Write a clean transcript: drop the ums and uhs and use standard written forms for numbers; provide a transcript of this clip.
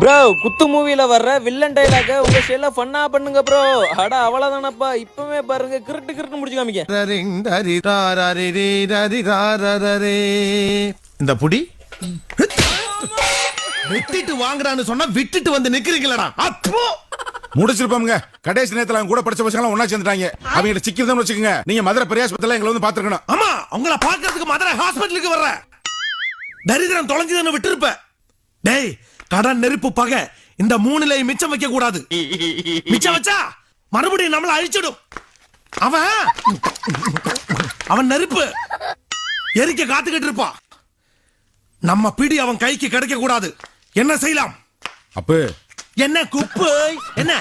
Bro குத்து மூவில வர்ற வில்லன் டைலாக உங்க ஷெல்ல ஃபன்னா பண்ணுங்க ப்ரோ. அட அவ்வளவுதானப்பா, இப்பவே பாருங்க கிறுட்டு கிறுட்டு முடிச்சு காமிக்க. இந்த புடி வெட்டிட்டு வாங்குறான்னு சொன்னா விட்டுட்டு வந்து நிக்கிறீங்களடா. முடிச்சிருப்பாங்க. கடைசி நேரத்துல அவங்க கூட படிச்ச பசங்க ஒன்னா சேர்ந்துட்டாங்க. அவங்க சிக்கிறதுன்னு வச்சுக்கோங்க. நீங்க மதுரை பெரியாஸ்பத்திரியில எங்களை வந்து பாத்துக்கணும். ஆமா, உங்களை பாக்குறதுக்கு மதுரை ஹாஸ்பிட்டலுக்கு வர்ற தரித்திரம் தொலைஞ்சதுன்னு விட்டுருப்ப. டேய், கடன் நெருப்பு பகை இந்த மூணுல மிச்சம் வைக்க கூடாது. மிச்சம் வச்சா மறுபடியும் நம்மள அழிச்சிடும். அவன் நெருப்பு எரிக்க காத்துக்கிட்டு இருப்பான். நம்ம பிடி அவன் கைக்கு கிடைக்க கூடாது. என்ன செய்யலாம்? அப்ப என்ன குப்பு? என்ன